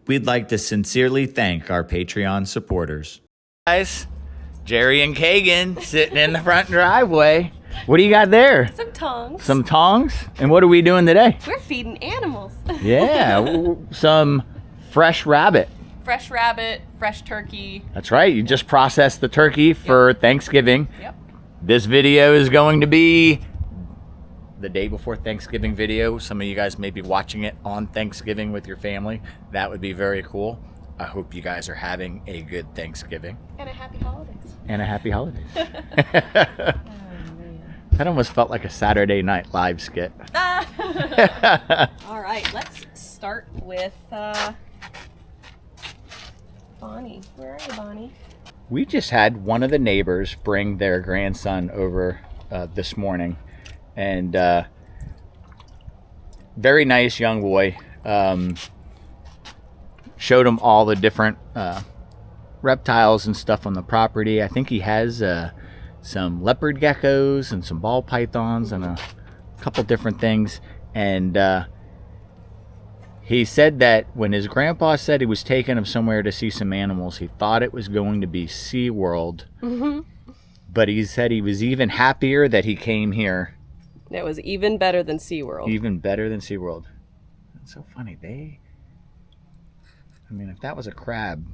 We'd like to sincerely thank our Patreon supporters. Guys, Jerry and Kagan sitting in the front driveway. What do you got there? Some tongs. Some tongs? And what are we doing today? We're feeding animals. Yeah, some fresh rabbit. Fresh rabbit, fresh turkey. That's right. You just processed the turkey for Thanksgiving. Yep. This video is going to be the day before Thanksgiving video. Some of you guys may be watching it on Thanksgiving with your family. That would be very cool. I hope you guys are having a good Thanksgiving. And a happy holidays. And a happy holidays. That almost felt like a Saturday Night Live skit. All right, let's start with Bonnie. Where are you, Bonnie? We just had one of the neighbors bring their grandson over this morning, and very nice young boy. Showed him all the different reptiles and stuff on the property. I think he has some leopard geckos and some ball pythons and a couple different things. And he said that when his grandpa said he was taking him somewhere to see some animals, he thought it was going to be SeaWorld. Mm-hmm. But he said he was even happier that he came here. It was even better than SeaWorld. Even better than SeaWorld. That's so funny. I mean, if that was a crab,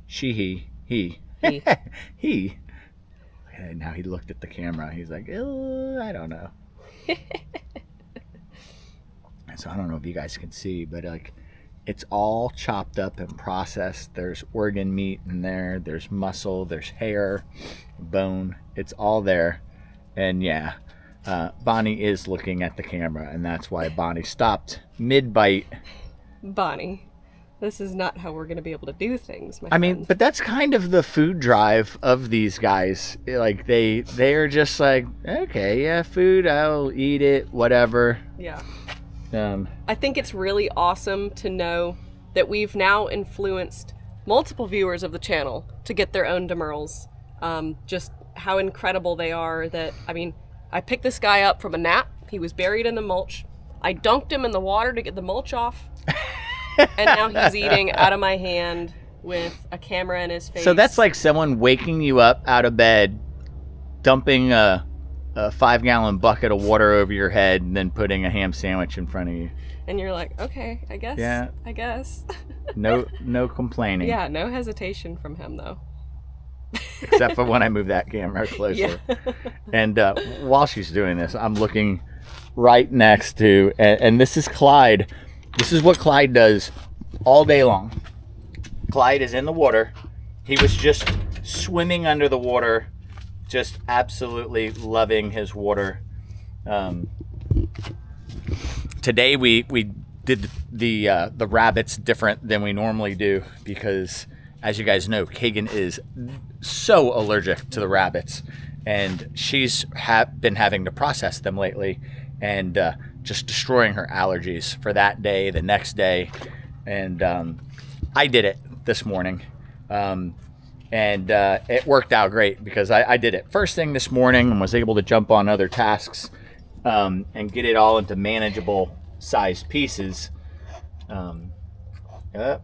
he. And now he looked at the camera. He's like, I don't know. So I don't know if you guys can see, but like, it's all chopped up and processed. There's organ meat in there. There's muscle. There's hair, bone. It's all there. And yeah, Bonnie is looking at the camera, and that's why Bonnie stopped mid-bite. Bonnie, this is not how we're going to be able to do things, my I mean, friend. but that's kind of the food drive of these guys. Like, they are just like, okay, yeah, food, I'll eat it, whatever. Yeah. I think it's really awesome to know that we've now influenced multiple viewers of the channel to get their own Demerels. Just how incredible they are. That, I mean, I picked this guy up from a nap. He was buried in the mulch. I dunked him in the water to get the mulch off. And now he's eating out of my hand with a camera in his face. So that's like someone waking you up out of bed, dumping a 5-gallon bucket of water over your head, and then putting a ham sandwich in front of you. And you're like, okay, I guess. Yeah. I guess. No complaining. Yeah, no hesitation from him, though. Except for when I move that camera closer. Yeah. And while she's doing this, I'm looking right next to, and this is Clyde. This is what Clyde does all day long. Clyde is in the water. He was just swimming under the water, just absolutely loving his water. Today we did the rabbits different than we normally do because, as you guys know, Kagan is so allergic to the rabbits, and she's been having to process them lately, and just destroying her allergies for that day, the next day. And I did it this morning. And it worked out great because I did it first thing this morning and was able to jump on other tasks and get it all into manageable size pieces. What a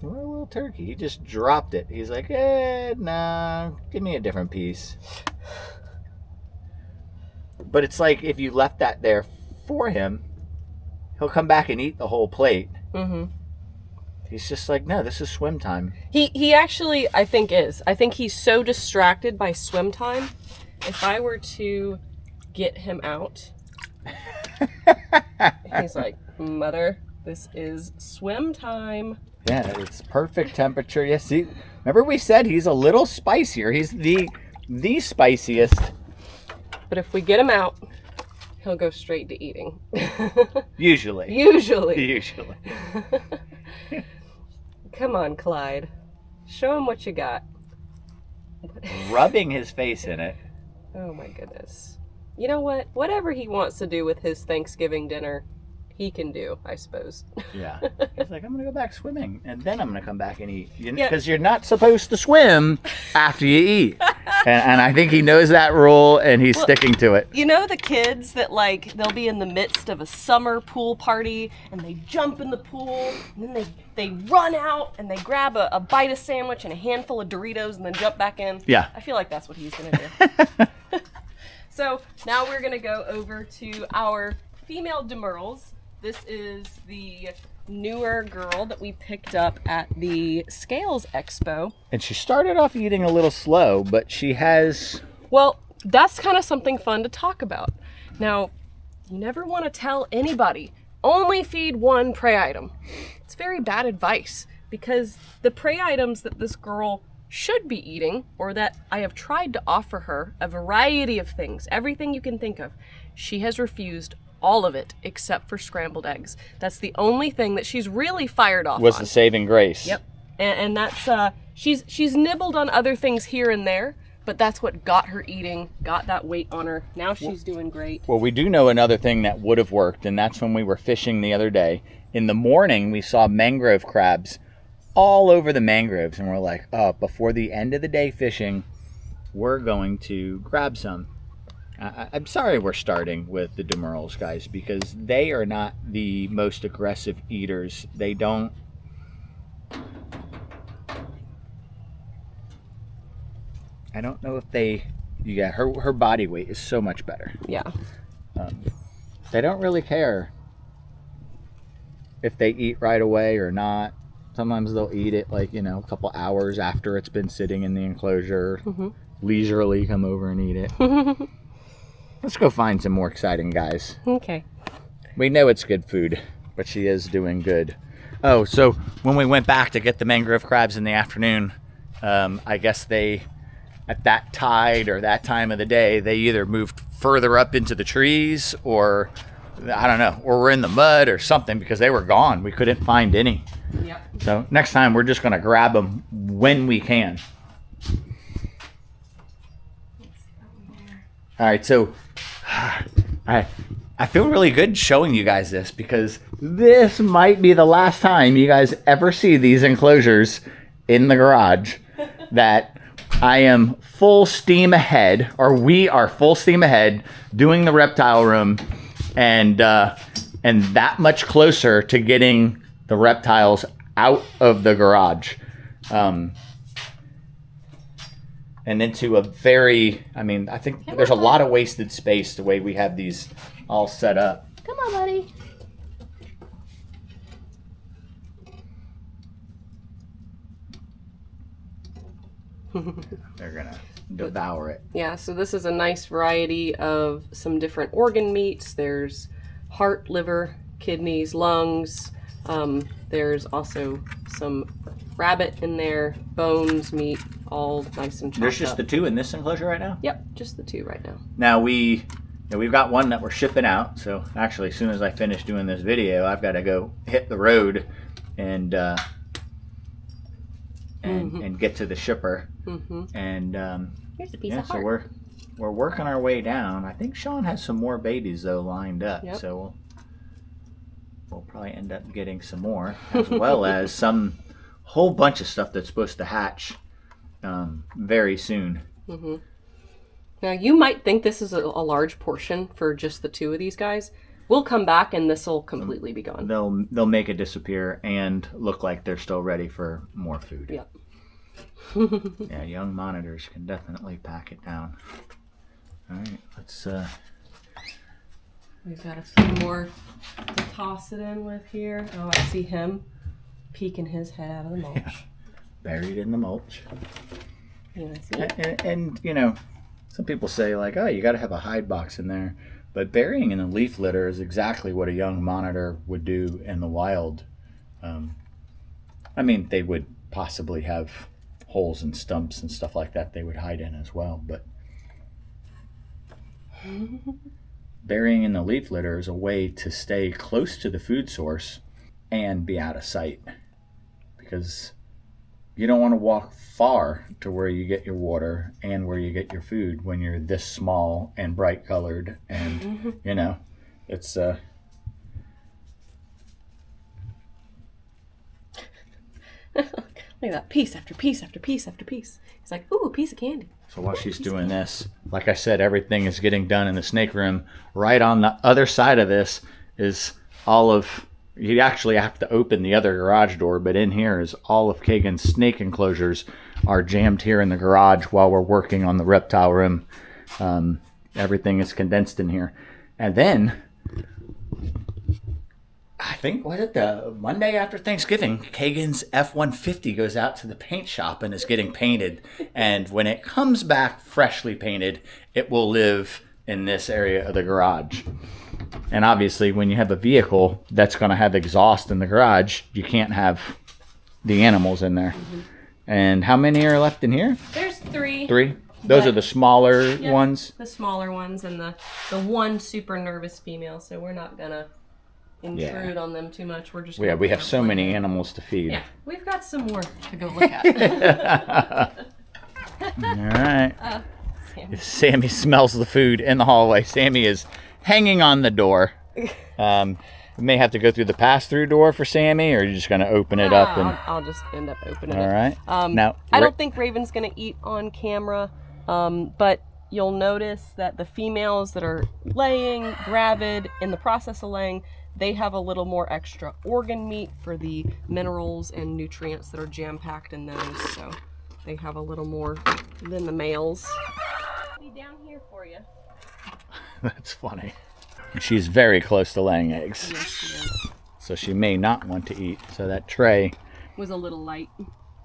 little turkey. He just dropped it. He's like, nah, give me a different piece. But it's like if you left that there for him, he'll come back and eat the whole plate. Mm-hmm. He's just like, no, this is swim time. He actually, I think, is. I think he's so distracted by swim time. If I were to get him out, he's like, Mother, this is swim time. Yeah, it's perfect temperature. Yeah, see, remember we said he's a little spicier. He's the spiciest. But if we get him out, he'll go straight to eating. Usually. Come on, Clyde. Show him what you got. Rubbing his face in it. Oh my goodness. You know what? Whatever he wants to do with his Thanksgiving dinner, he can do, I suppose. Yeah. He's like, I'm going to go back swimming, and then I'm going to come back and eat. Because you're not supposed to swim after you eat. And I think he knows that rule, and he's sticking to it. You know the kids that, like, they'll be in the midst of a summer pool party, and they jump in the pool, and then they run out, and they grab a bite of sandwich and a handful of Doritos, and then jump back in? Yeah. I feel like that's what he's going to do. So now we're going to go over to our female Demerels. This is the newer girl that we picked up at the Scales Expo. And she started off eating a little slow, but she has... Well, that's kind of something fun to talk about. Now, you never want to tell anybody, only feed one prey item. It's very bad advice, because the prey items that this girl should be eating, or that I have tried to offer her, a variety of things, everything you can think of, she has refused all of it except for scrambled eggs. That's the only thing that she's really fired off was on. the saving grace. Yep. And that's she's nibbled on other things here and there, but that's what got her eating, got that weight on her. Now she's doing great. Well, we do know another thing that would have worked, and that's when we were fishing the other day. In the morning, we saw mangrove crabs all over the mangroves, and we're like, oh, before the end of the day fishing, we're going to grab some. I'm sorry we're starting with the Demerels, guys, because they are not the most aggressive eaters. They don't... I don't know if they... Yeah, her body weight is so much better. Yeah. They don't really care if they eat right away or not. Sometimes they'll eat it like, you know, a couple hours after it's been sitting in the enclosure. Mm-hmm. Leisurely come over and eat it. Let's go find some more exciting guys. Okay. We know it's good food, but she is doing good. Oh, so when we went back to get the mangrove crabs in the afternoon, I guess they, at that tide or that time of the day, they either moved further up into the trees or, I don't know, or were in the mud or something because they were gone. We couldn't find any. Yep. So next time we're just going to grab them when we can. All right, so I feel really good showing you guys this because this might be the last time you guys ever see these enclosures in the garage. That I am full steam ahead, or we are full steam ahead doing the reptile room, and that much closer to getting the reptiles out of the garage. And into a very, I mean, I think there's a lot of wasted space the way we have these all set up. Come on, buddy. They're gonna devour it. Yeah, so this is a nice variety of some different organ meats. There's heart, liver, kidneys, lungs. There's also some rabbit in there, bones, meat, all nice and chopped There's just up. the two in this enclosure right now? Yep, just the two right now. Now we've got one that we're shipping out. So actually, as soon as I finish doing this video, I've got to go hit the road and get to the shipper. Mm-hmm. And here's a piece of heart. So we're working our way down. I think Sean has some more babies though lined up. Yep. So we'll probably end up getting some more, as well as some whole bunch of stuff that's supposed to hatch very soon. Mm-hmm. Now you might think this is a large portion for just the two of these guys. We'll come back and this will completely be gone. They'll make it disappear and look like they're still ready for more food. Yep. Yeah, young monitors can definitely pack it down. All right, let's. We've got a few more to toss it in with here. Oh, I see him peeking his head out of the mulch. Yeah, buried in the mulch. Yeah, I see it. And you know, some people say like, oh, you got to have a hide box in there. But burying in a leaf litter is exactly what a young monitor would do in the wild. I mean, they would possibly have holes and stumps and stuff like that they would hide in as well. But burying in the leaf litter is a way to stay close to the food source and be out of sight. Because you don't want to walk far to where you get your water and where you get your food when you're this small and bright colored, and you know, it's Look at that, piece after piece after piece after piece. He's like, ooh, a piece of candy. So while she's doing this, like I said, everything is getting done in the snake room. Right on the other side of this is all of, you actually have to open the other garage door, but in here is all of Kagan's snake enclosures are jammed here in the garage while we're working on the reptile room. Everything is condensed in here. And then, I think, was it the Monday after Thanksgiving, Kagan's F-150 goes out to the paint shop and is getting painted. And when it comes back freshly painted, it will live in this area of the garage. And obviously, when you have a vehicle that's going to have exhaust in the garage, you can't have the animals in there. Mm-hmm. And how many are left in here? There's 3. 3? Those are the smaller ones? The smaller ones and the one super nervous female. So we're not going to intrude on them too much. We're just we have so many animals to feed. Yeah, we've got some more to go look at. All right. Sammy smells the food in the hallway. Sammy is hanging on the door. We may have to go through the pass-through door for Sammy, or you're just going to open it up? And I'll just end up opening it. All right. Now, I don't think Raven's going to eat on camera, but you'll notice that the females that are laying, gravid, in the process of laying, they have a little more extra organ meat for the minerals and nutrients that are jam-packed in those, so they have a little more than the males. I'll be down here for you. That's funny. She's very close to laying eggs. Yes, she is. So she may not want to eat. So that tray was a little light.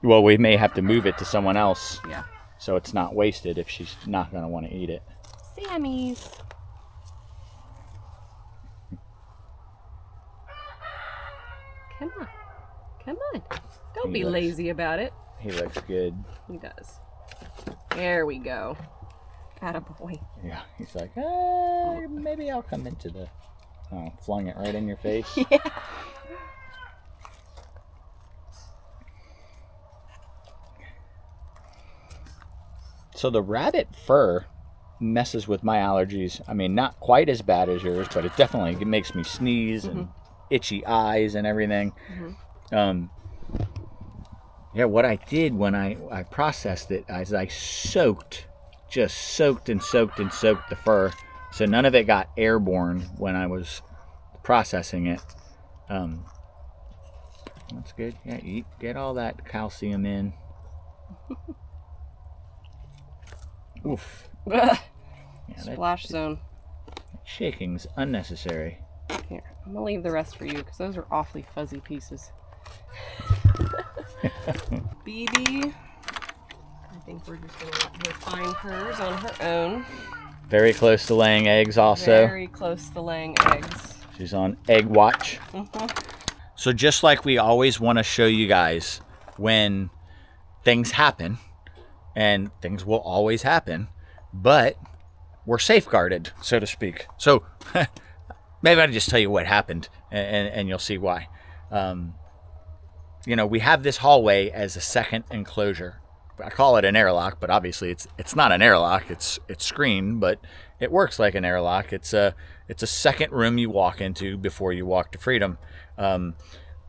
Well, we may have to move it to someone else. Yeah. So it's not wasted if she's not going to want to eat it. Sammy's. Come on. Come on. Don't be lazy about it. He looks good. He does. There we go. Attaboy. Yeah, he's like, maybe I'll come into the... Oh, flung it right in your face. Yeah. So the rabbit fur messes with my allergies. I mean, not quite as bad as yours, but it definitely makes me sneeze and itchy eyes and everything. Yeah, what I did when I processed it is I just soaked the fur, so none of it got airborne when I was processing it. That's good. Yeah, get all that calcium in. Oof. Yeah, splash zone. Shaking's unnecessary. Here, I'm gonna leave the rest for you because those are awfully fuzzy pieces. BB, I think we're just gonna let her find hers on her own. Very close to laying eggs also. Very close to laying eggs. She's on egg watch. So just like we always want to show you guys when things happen, and things will always happen, but we're safeguarded, so to speak. So maybe I'll just tell you what happened, and you'll see why. We have this hallway as a second enclosure. I call it an airlock, but obviously it's not an airlock. It's screened, but it works like an airlock. It's a second room you walk into before you walk to freedom.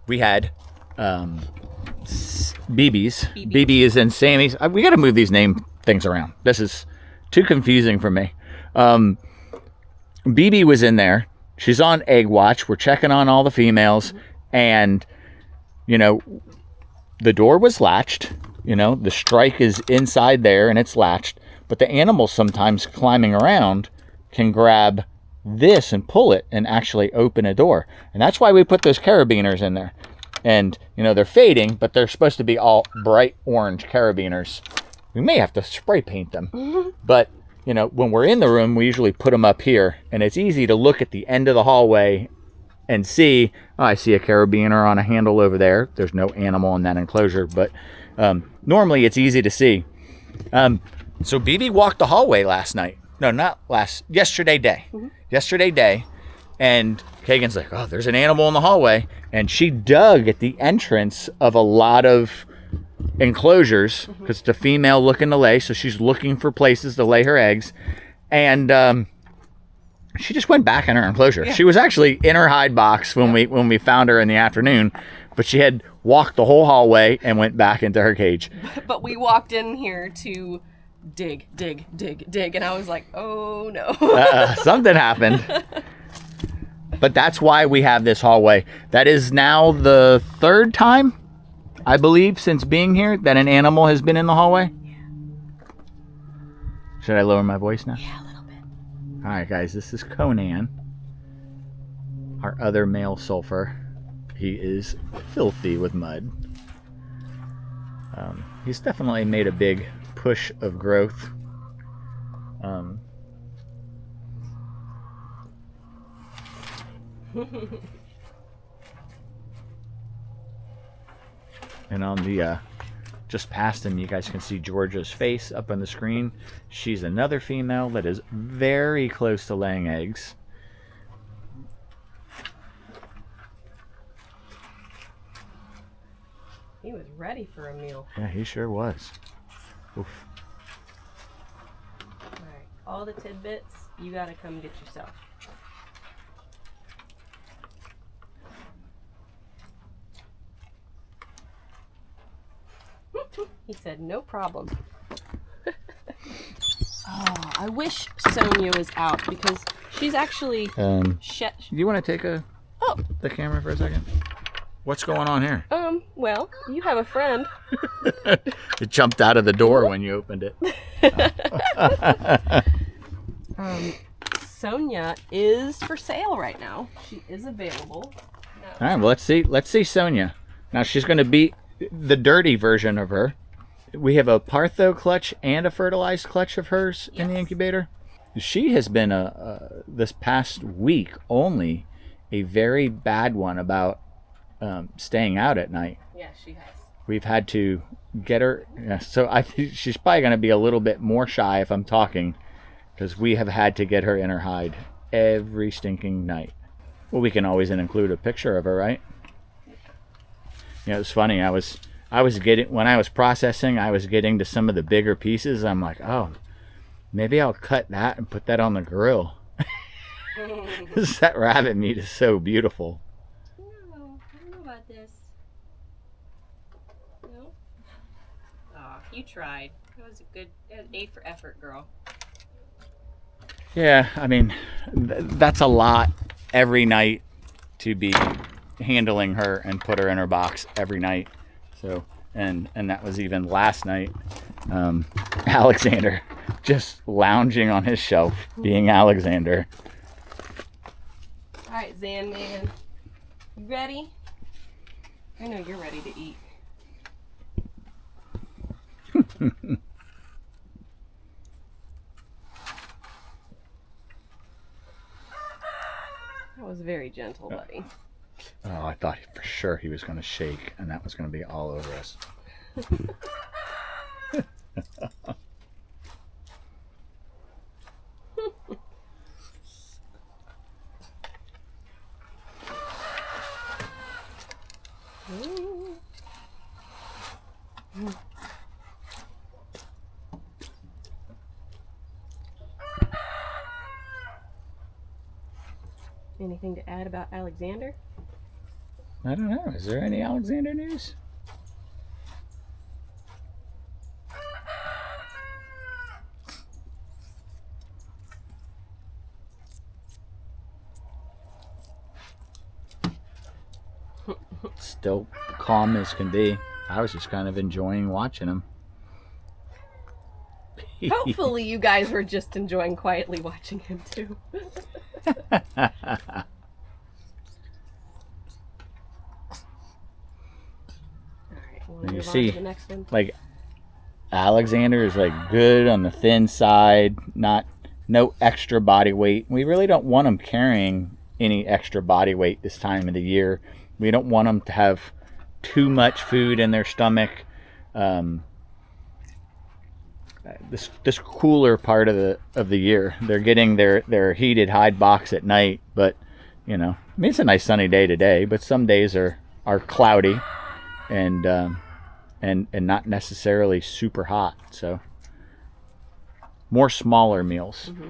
We had BB is in Sammy's. We got to move these name things around. This is too confusing for me. BB was in there. She's on egg watch. We're checking on all the females, and the door was latched. The strike is inside there and it's latched, but the animals sometimes climbing around can grab this and pull it and actually open a door. And that's why we put those carabiners in there. And, they're fading, but they're supposed to be all bright orange carabiners. We may have to spray paint them. But, when we're in the room, we usually put them up here. And it's easy to look at the end of the hallway and see, I see a carabiner on a handle over there. There's no animal in that enclosure, but normally it's easy to see. So BB walked the hallway last night. No, yesterday day. Yesterday day. And Kagan's like, oh, there's an animal in the hallway. And she dug at the entrance of a lot of enclosures because it's a female looking to lay. So she's looking for places to lay her eggs. And she just went back in her enclosure. Yeah. She was actually in her hide box when we found her in the afternoon. But she had walked the whole hallway and went back into her cage. But we walked in here to dig, and I was like, oh no. Something happened. But that's why we have this hallway. That is now the 3rd time, I believe, since being here that an animal has been in the hallway. Should I lower my voice now? Yeah, a little bit. All right, guys, this is Conan, our other male sulfur. He is filthy with mud. He's definitely made a big push of growth. And on the just past him, you guys can see Georgia's face up on the screen. She's another female that is very close to laying eggs. He was ready for a meal. Yeah, he sure was. Oof. All right, all the tidbits, you gotta come get yourself. He said, no problem. Oh, I wish Sonia was out because she's actually... Do you want to take the camera for a second? What's going on here? Well, you have a friend. It jumped out of the door when you opened it. Sonia is for sale right now. She is available. No. All right, well, let's see Sonia. Now she's going to be the dirty version of her. We have a Partho clutch and a fertilized clutch of hers in the incubator. She has been this past week only a very bad one about staying out at night. Yeah, she has. We've had to get her. Yeah, so I think she's probably going to be a little bit more shy if I'm talking, because we have had to get her in her hide every stinking night. Well, we can always include a picture of her, right? Yeah, it's funny. I was getting, when I was processing, I was getting to some of the bigger pieces. I'm like, oh, maybe I'll cut that and put that on the grill. That rabbit meat is so beautiful. No, I don't know about this. No? Oh, you tried. That was a good A for effort, girl. Yeah, I mean, that's a lot every night to be handling her and put her in her box every night. So, and that was even last night. Alexander just lounging on his shelf, being Alexander. All right, Zan man, you ready? I know you're ready to eat. That was very gentle, buddy. Oh, I thought for sure he was going to shake, and that was going to be all over us. Anything to add about Alexander? I don't know. Is there any Alexander news? Still calm as can be. I was just kind of enjoying watching him. Hopefully you guys were just enjoying quietly watching him too. You see, like, Alexander is like good on the thin side, no extra body weight. We really don't want him carrying any extra body weight this time of the year. We don't want them to have too much food in their stomach. This cooler part of the year, they're getting their heated hide box at night. But you know, I mean, it's a nice sunny day today, but some days are cloudy and not necessarily super hot. So more smaller meals. Mm-hmm.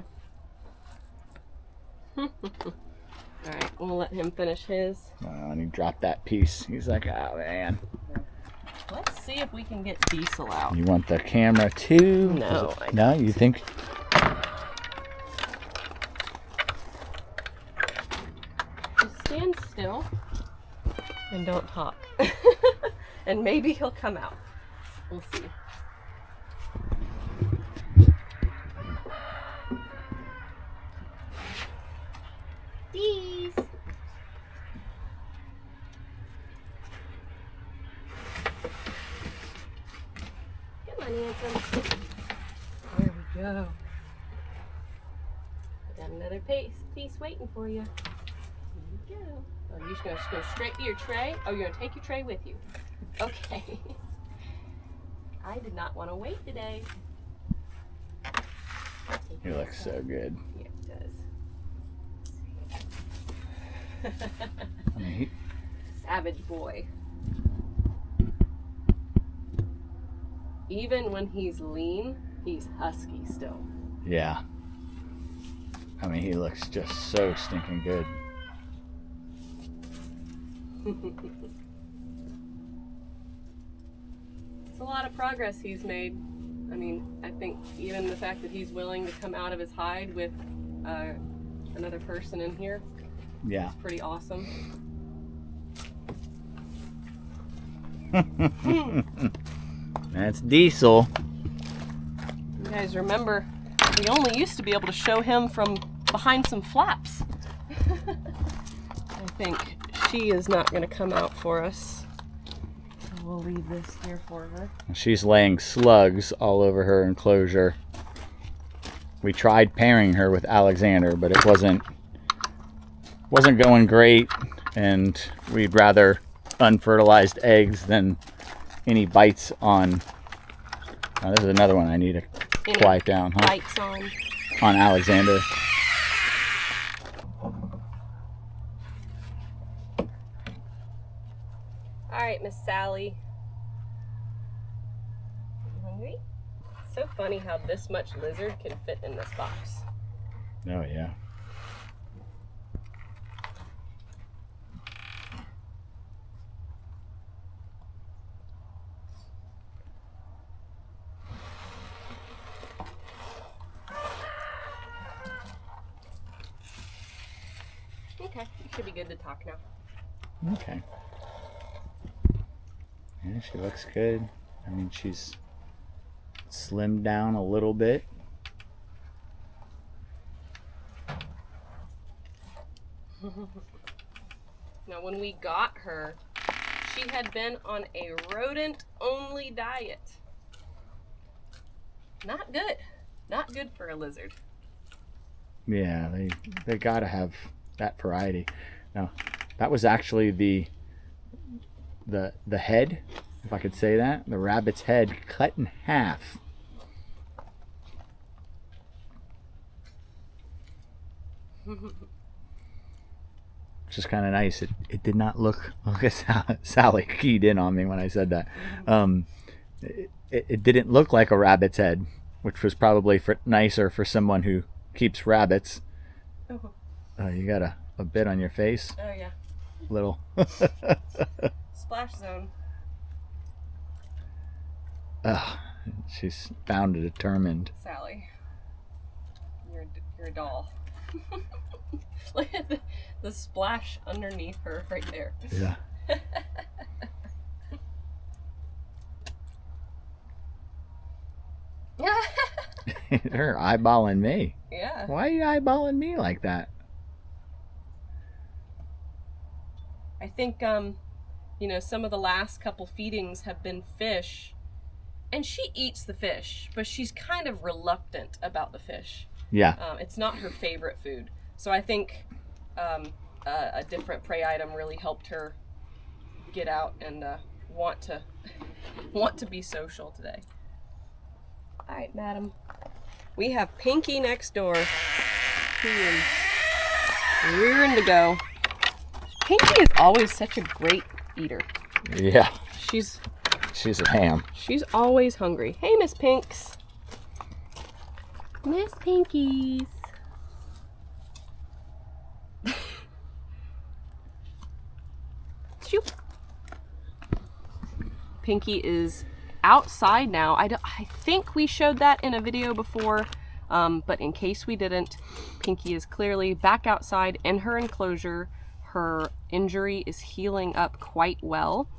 All right, we'll let him finish his. And he dropped that piece. He's like, oh man. Let's see if we can get Diesel out. You want the camera too? No. No, you think? Just stand still and don't talk. And maybe he'll come out. We'll see. Dees. Come on, handsome. There we go. I got another piece waiting for you. Here you go. Oh, you're just gonna go straight to your tray? Oh, you're gonna take your tray with you. Okay. I did not want to wait today. He looks so good. Yeah, it does. I mean, Savage boy. Even when he's lean, he's husky still. yeah. I mean, he looks just so stinking good. It's a lot of progress he's made. I mean, I think even the fact that he's willing to come out of his hide with another person in here Yeah. is pretty awesome. That's Diesel. You guys remember, we only used to be able to show him from behind some flaps. I think she is not going to come out for us. So we'll leave this here for her. She's laying slugs all over her enclosure. We tried pairing her with Alexander, but it wasn't going great, and we'd rather unfertilized eggs than any bites on. Oh, this is another one I need to quiet down, huh? Bites On Alexander. All right, Miss Sally. You hungry? So funny how this much lizard can fit in this box. Oh yeah. Okay, you should be good to talk now. Okay. Yeah, she looks good. I mean, she's slimmed down a little bit. Now, when we got her, she had been on a rodent-only diet. Not good. Not good for a lizard. Yeah, they gotta have that variety. Now, that was actually the head, if I could say that, the rabbit's head cut in half. Which is kind of nice. It did not look at Sally keyed in on me when I said that. It didn't look like a rabbit's head, which was probably nicer for someone who keeps rabbits. Oh, you got a bit on your face? Oh, yeah. Little. Splash zone. Ugh, she's bound and determined. Sally, you're a doll. Look at the splash underneath her right there. Yeah. Her eyeballing me. Yeah. Why are you eyeballing me like that? I think, you know, some of the last couple feedings have been fish. And she eats the fish, but she's kind of reluctant about the fish. Yeah. It's not her favorite food. So I think a different prey item really helped her get out and want to be social today. All right, madam. We have Pinky next door. He is rearing to go. Pinky is always such a great eater. Yeah. She's a ham. She's always hungry. Hey, Miss Pinks. Miss Pinkies. Shoop. Pinky is outside now. I think we showed that in a video before, but in case we didn't, Pinky is clearly back outside in her enclosure. Her injury is healing up quite well.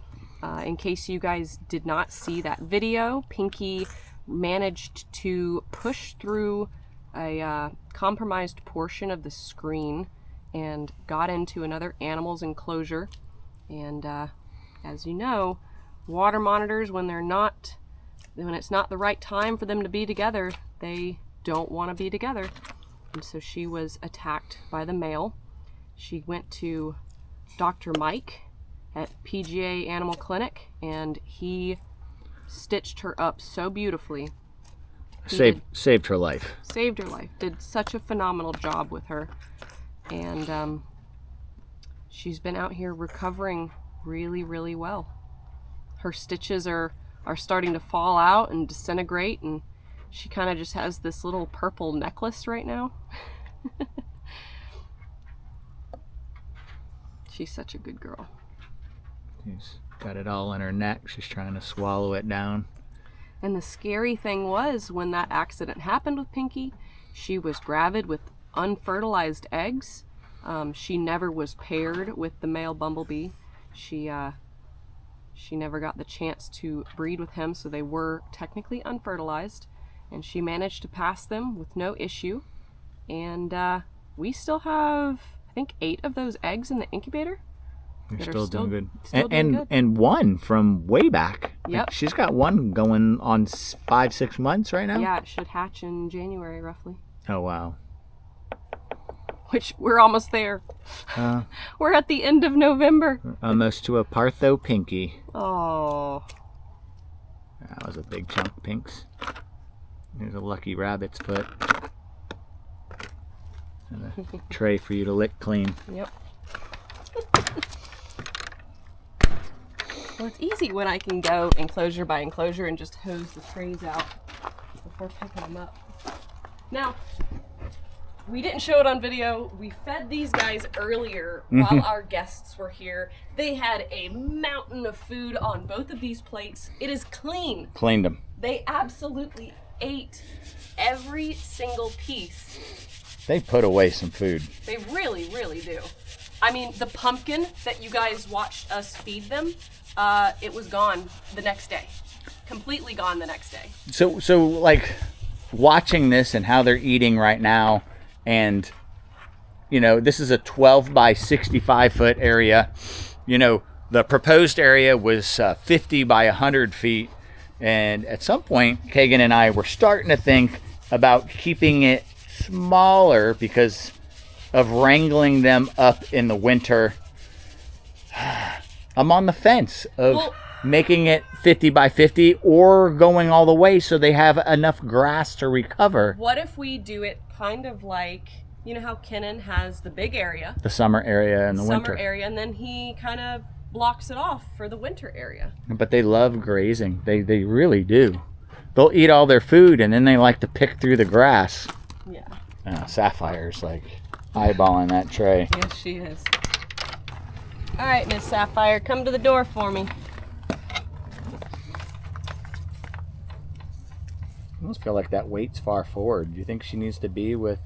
In case you guys did not see that video, Pinky managed to push through a compromised portion of the screen and got into another animal's enclosure. And as you know, water monitors, when it's not the right time for them to be together, they don't want to be together. And so she was attacked by the male. She went to Dr. Mike at PGA Animal Clinic, and he stitched her up so beautifully. Saved her life. Saved her life. Did such a phenomenal job with her. And she's been out here recovering really, really well. Her stitches are starting to fall out and disintegrate, and she kind of just has this little purple necklace right now. She's such a good girl. She's got it all in her neck. She's trying to swallow it down. And the scary thing was, when that accident happened with Pinky, she was gravid with unfertilized eggs. She never was paired with the male bumblebee. She never got the chance to breed with him, so they were technically unfertilized. And she managed to pass them with no issue. And we still have, I think, 8 of those eggs in the incubator. You're still doing good. Still doing good. And one from way back. Yep. She's got one going on 5-6 months right now. Yeah, it should hatch in January, roughly. Oh, wow. Which, we're almost there. We're at the end of November. Almost to a Partho Pinky. Oh. That was a big chunk of pinks. There's a lucky rabbit's foot. And a tray for you to lick clean. Yep. Well, it's easy when I can go enclosure by enclosure and just hose the trays out before picking them up. Now, we didn't show it on video. We fed these guys earlier while our guests were here. They had a mountain of food on both of these plates. It is clean. Cleaned them. They absolutely ate every single piece. They put away some food. They really, really do. I mean, the pumpkin that you guys watched us feed them, it was gone the next day. Completely gone the next day. So like, watching this and how they're eating right now, and, you know, this is a 12 by 65 foot area. You know, the proposed area was 50 by 100 feet. And at some point, Kagan and I were starting to think about keeping it smaller because of wrangling them up in the winter. I'm on the fence of making it 50 by 50 or going all the way so they have enough grass to recover. What if we do it kind of like, you know how Conan has the big area? The summer area and the winter. Summer area, and then he kind of blocks it off for the winter area. But they love grazing. They really do. They'll eat all their food and then they like to pick through the grass. Yeah. Sapphire's like eyeballing that tray. Yes, she is. All right, Miss Sapphire, come to the door for me. I almost feel like that weight's far forward. Do you think she needs to be with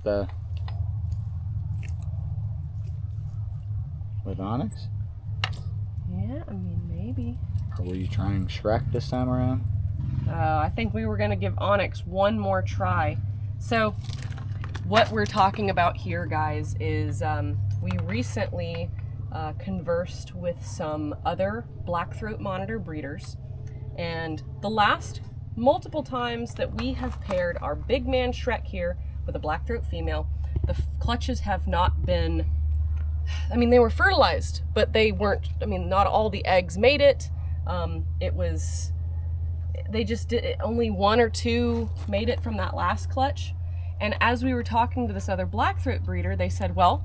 Onyx? Yeah, I mean, maybe. Or were you trying Shrek this time around? I think we were going to give Onyx one more try. So, what we're talking about here, guys, is we recently conversed with some other black-throat monitor breeders, and the last multiple times that we have paired our big man Shrek here with a black-throat female, the clutches have not been, I mean, they were fertilized, but they weren't, I mean, not all the eggs made it. They just did, only 1 or 2 made it from that last clutch. And as we were talking to this other black-throat breeder, they said, well,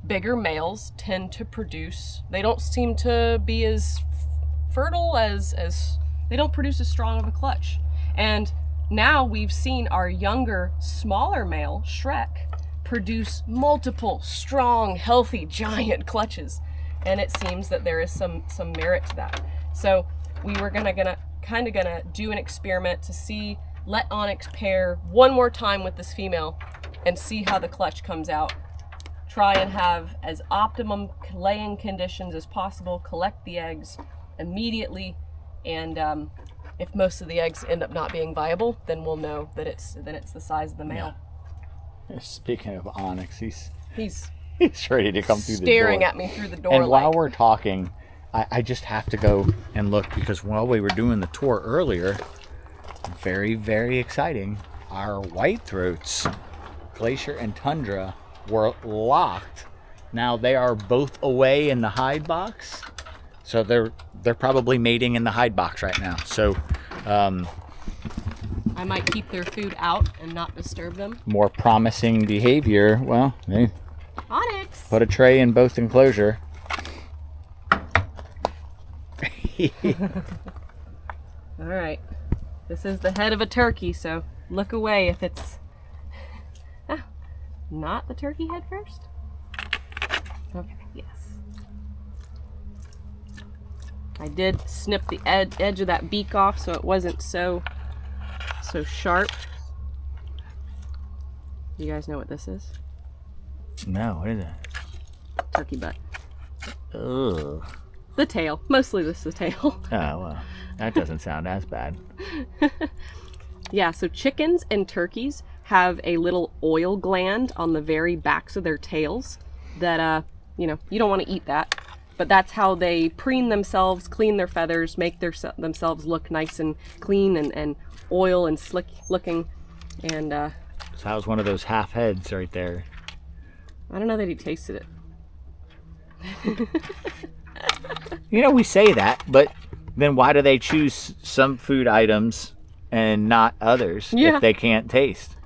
bigger males tend to produce, they don't seem to be as fertile as they don't produce as strong of a clutch. And now we've seen our younger, smaller male, Shrek, produce multiple strong, healthy, giant clutches. And it seems that there is some merit to that. So we were gonna do an experiment to see, let Onyx pair one more time with this female and see how the clutch comes out. Try and have as optimum laying conditions as possible, collect the eggs immediately, and if most of the eggs end up not being viable, then we'll know that it's the size of the male. Yeah. Speaking of Onyx, he's ready to come through the door. Staring at me through the door. And while we're talking, I just have to go and look, because while we were doing the tour earlier, very, very exciting, our white throats, Glacier and Tundra, were locked. Now they are both away in the hide box, so they're probably mating in the hide box right now. So I might keep their food out and not disturb them. More promising behavior. Well, they Onyx, put a tray in both enclosure. All right, this is the head of a turkey, so look away if it's not the turkey head first. Okay, yes. I did snip the edge of that beak off so it wasn't so sharp. You guys know what this is? No, what is it? Turkey butt. Ugh. The tail. Mostly this is the tail. Oh, well, that doesn't sound as bad. Yeah, so chickens and turkeys have a little oil gland on the very backs of their tails that, you don't want to eat that. But that's how they preen themselves, clean their feathers, make themselves look nice and clean and oil and slick looking. And so how's one of those half heads right there? I don't know that he tasted it. We say that, but then why do they choose some food items and not others if they can't taste?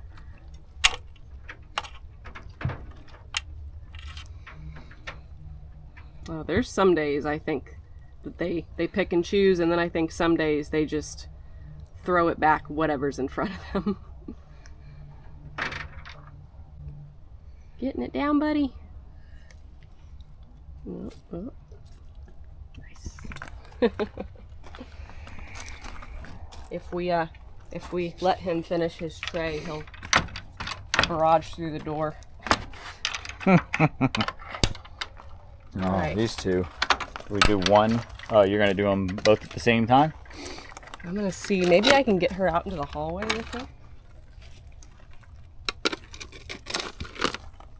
Well, there's some days I think that they pick and choose, and then I think some days they just throw it back whatever's in front of them. Getting it down, buddy. Oh. Nice. If we let him finish his tray, he'll barrage through the door. No, right. These two. We do one. Oh, you're gonna do them both at the same time? I'm gonna see. Maybe I can get her out into the hallway with me.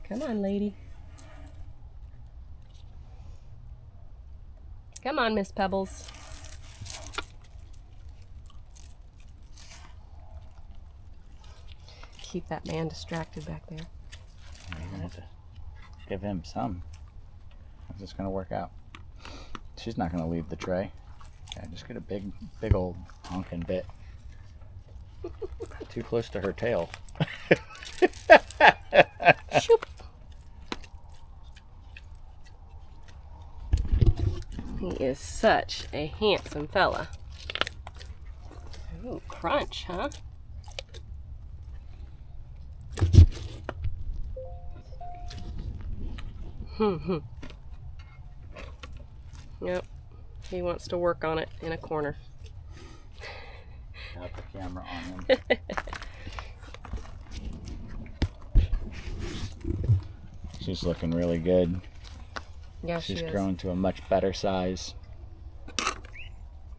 Come on, lady. Come on, Miss Pebbles. Keep that man distracted back there. You're gonna have to give him some. How's this gonna work out? She's not gonna leave the tray. Yeah, just get a big old honking bit. Too close to her tail. Shoop. He is such a handsome fella. Ooh, crunch, huh? Yep, he wants to work on it in a corner. Got the camera on him. She's looking really good. Yeah, she's she is. grown to a much better size.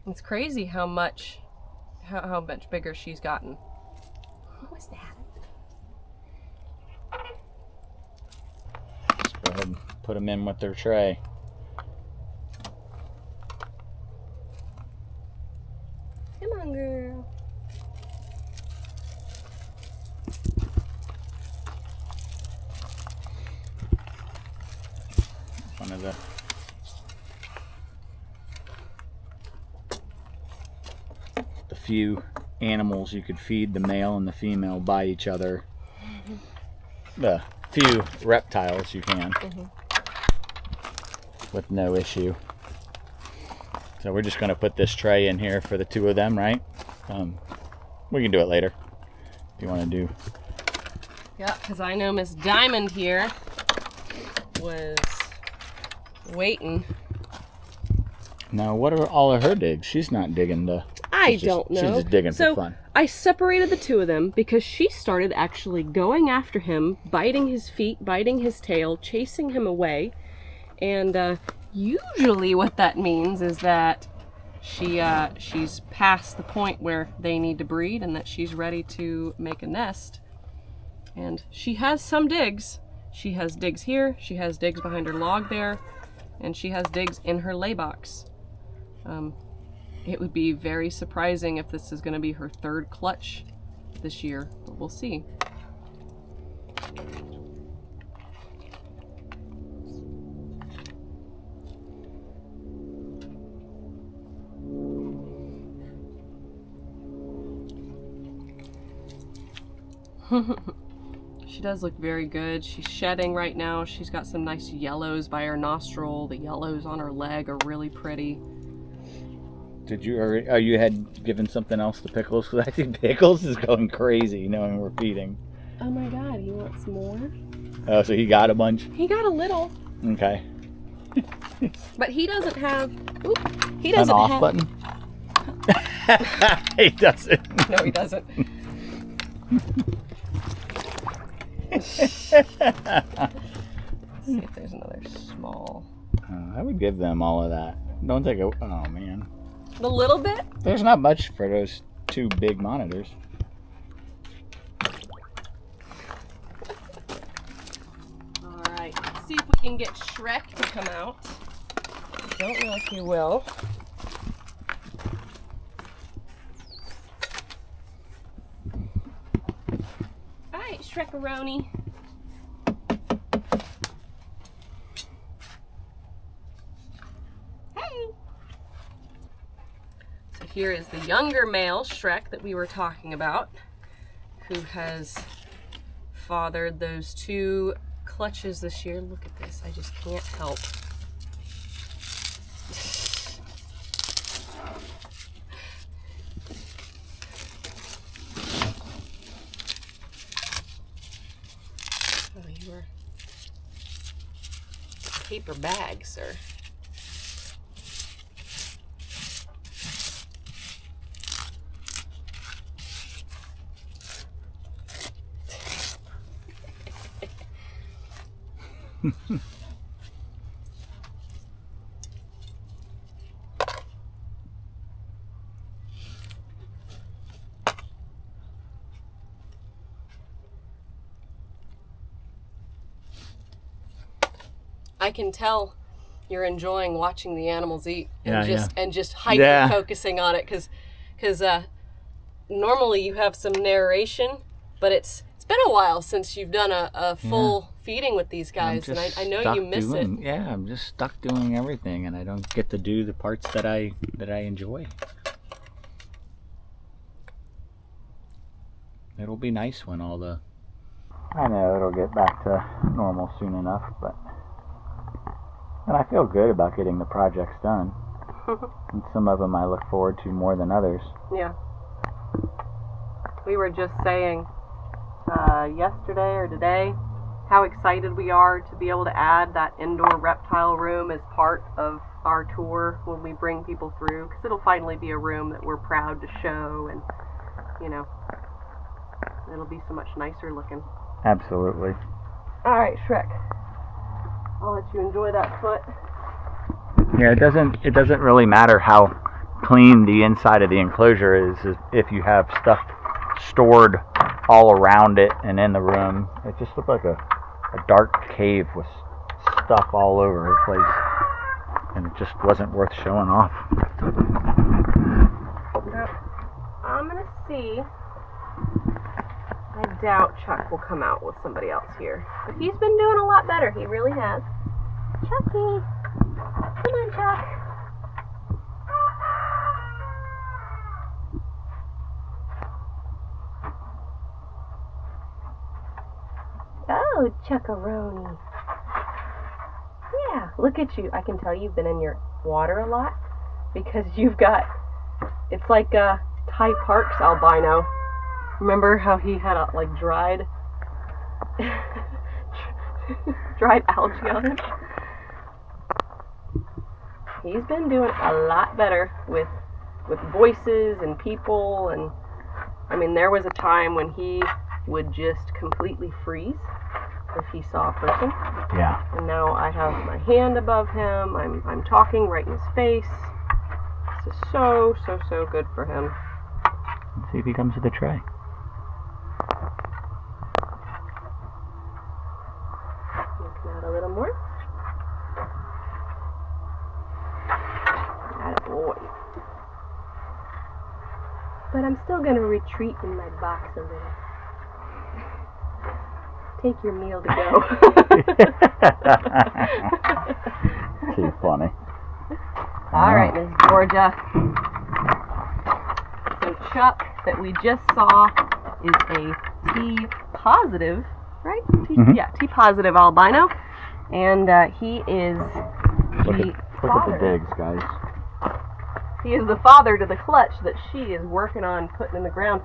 It's crazy how much bigger she's gotten. What was that? Just go ahead and put them in with their tray. Come on, girl. One of the few animals you could feed the male and the female by each other. The few reptiles you can with no issue. So we're just going to put this tray in here for the two of them, right? We can do it later if you want to do. Yeah, because I know Miss Diamond here was waiting. Now, what are all of her digs? She's not digging to... I don't know. She's just digging for fun. I separated the two of them because she started actually going after him, biting his feet, biting his tail, chasing him away. And usually what that means is that she's past the point where they need to breed and that she's ready to make a nest. And she has some digs. She has digs here, she has digs behind her log there, and she has digs in her lay box. It would be very surprising if this is going to be her third clutch this year, but we'll see. She does look very good. She's shedding right now. She's got some nice yellows by her nostril. The yellows on her leg are really pretty. Did you already, oh, you had given something else to Pickles? Because I think Pickles is going crazy knowing we're feeding. Oh my god, he wants more? Oh, so he got a bunch? He got a little. Okay. But he doesn't have, he doesn't An off have... button? He doesn't. No, he doesn't. Let's see if there's another small. I would give them all of that. Don't take a... Oh, man. The little bit? There's not much for those two big monitors. Alright, let's see if we can get Shrek to come out. I don't know if he will. Alright, Shrekaroni. Hey! So here is the younger male Shrek that we were talking about, who has fathered those two clutches this year. Look at this, I just can't help. Oh, you were paper bag, sir. I can tell you're enjoying watching the animals eat and just hyper focusing on it because normally you have some narration, but it's been a while since you've done a full feeding with these guys, and I know you miss it. Yeah, I'm just stuck doing everything, and I don't get to do the parts that I enjoy. It'll be nice when all the... I know it'll get back to normal soon enough, but... And I feel good about getting the projects done. And some of them I look forward to more than others. Yeah. We were just saying yesterday or today how excited we are to be able to add that indoor reptile room as part of our tour when we bring people through, because it'll finally be a room that we're proud to show, and you know, it'll be so much nicer looking. Absolutely. All right, Shrek, I'll let you enjoy that foot. Yeah, it doesn't really matter how clean the inside of the enclosure is if you have stuff stored all around it and in the room. It just looked like a dark cave with stuff all over the place, and it just wasn't worth showing off. I'm gonna see. I doubt Chuck will come out with somebody else here, but he's been doing a lot better. He really has. Chucky, come on, Chuck. Oh, Chuckaroni. Yeah, look at you. I can tell you've been in your water a lot because you've got, it's like Ty Park's albino. Remember how he had a, like, dried algae on him? he's been doing a lot better with voices and people, and I mean, there was a time when he would just completely freeze if he saw a person. Yeah. And now I have my hand above him. I'm talking right in his face. This is so good for him. Let's see if he comes to the tray. Looking at a little more. Attaboy. But I'm still gonna retreat in my box a little. Take your meal to go. Too funny. Alright, Miss Georgia. So Chuck, that we just saw, is a T positive, right? Yeah, T positive albino. And he is Look at the digs, guys. He is the father to the clutch that she is working on putting in the ground.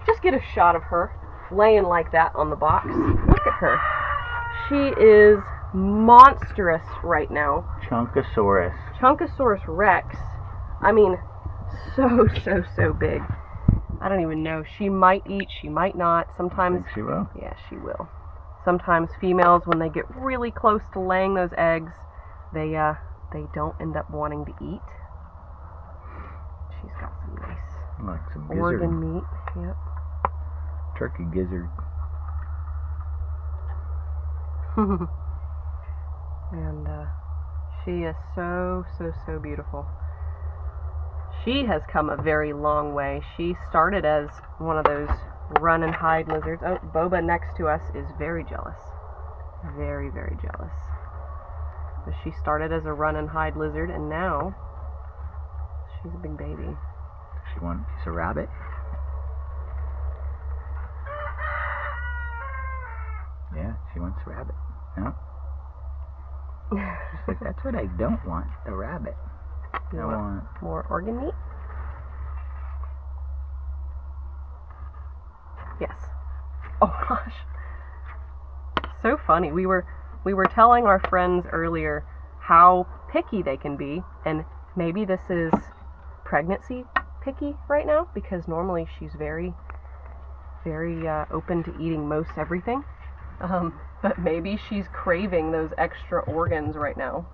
Just get a shot of her laying like that on the box. Look at her. She is monstrous right now. Chunkosaurus Rex. I mean, so big. I don't even know. She might eat, she might not. Sometimes Think she will. Yeah, she will. Sometimes females, when they get really close to laying those eggs, they don't end up wanting to eat. She's got some nice Like some gizzard. organ meat. Yep. Turkey gizzard. And she is so beautiful. She has come a very long way. She started as one of those run and hide lizards. Oh, Boba next to us is very jealous. Very jealous. But she started as a run and hide lizard, and now she's a big baby. Does she want a piece of rabbit? Yeah, she wants rabbit. No? She's like, that's what I don't want, a rabbit. You I want more organ meat? Yes. Oh gosh. So funny. We were telling our friends earlier how picky they can be, and maybe this is pregnancy picky right now, because normally she's very open to eating most everything. But maybe she's craving those extra organs right now.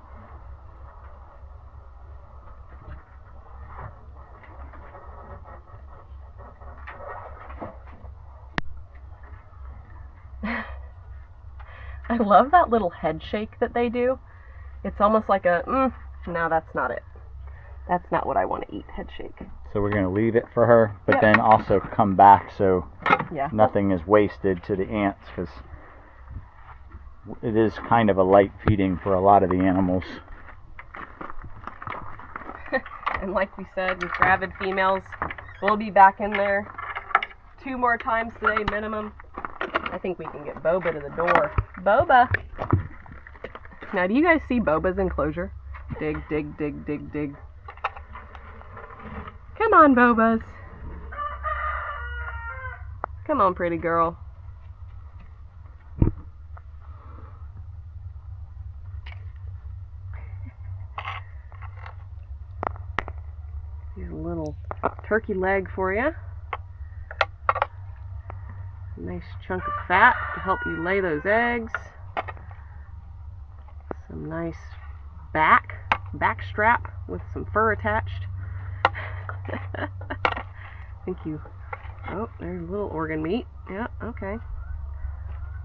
I love that little head shake that they do. It's almost like a, no, that's not it. That's not what I want to eat, head shake. So we're going to leave it for her, but then also come back so nothing is wasted to the ants, because it is kind of a light feeding for a lot of the animals. And like we said, with gravid females, we'll be back in there 2 more times today minimum. I think we can get Boba to the door. Boba! Now, do you guys see Boba's enclosure? Dig. Come on, Bobas. Come on, pretty girl. Here's a little turkey leg for you. A nice chunk of fat to help you lay those eggs. Some nice back strap with some fur attached. Thank you. Oh, there's a little organ meat. Yeah, okay.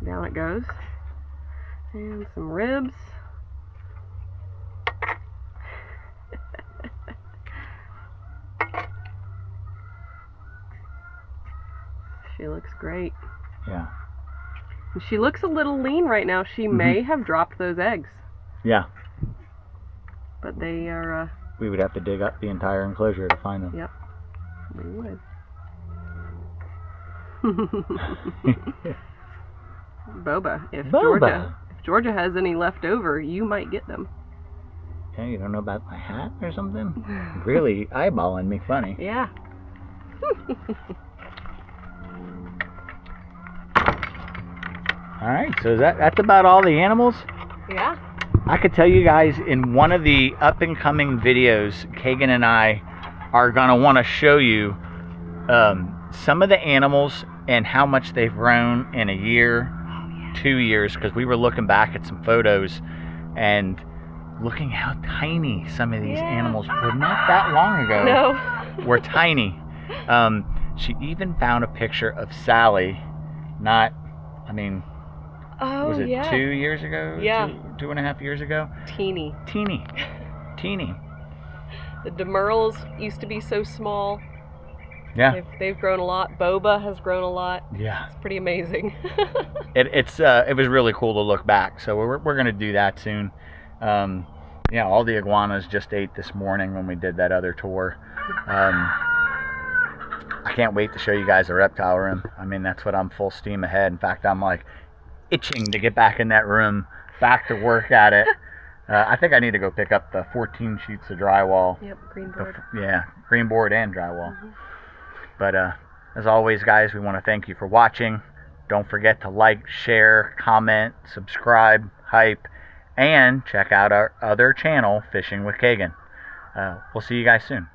Down it goes. And some ribs. She looks great. Yeah. And she looks a little lean right now. She may have dropped those eggs. Yeah. But they are... we would have to dig up the entire enclosure to find them. Yep. We would. Boba, if Georgia has any left over, you might get them. Yeah, you don't know about my hat or something? Really eyeballing me funny. Yeah. Alright, so that's about all the animals? Yeah. I could tell you guys in one of the up and coming videos, Kagan and I are gonna want to show you some of the animals and how much they've grown in a year, 2 years, because we were looking back at some photos and looking how tiny some of these animals were not that long ago. No. Were tiny. She even found a picture of Sally, was it 2 years ago? Yeah. 2.5 years ago? Teeny. Teeny. The Demerels used to be so small. Yeah. They've grown a lot. Boba has grown a lot. Yeah. It's pretty amazing. It was really cool to look back. So we're going to do that soon. Yeah, all the iguanas just ate this morning when we did that other tour. I can't wait to show you guys the reptile room. I mean, that's what I'm full steam ahead. In fact, I'm like itching to get back in that room, back to work at it. I think I need to go pick up the 14 sheets of drywall. Yep, green board. Green board and drywall. But as always, guys, we want to thank you for watching. Don't forget to like, share, comment, subscribe, hype, and check out our other channel, Fishing with Kagan. We'll see you guys soon.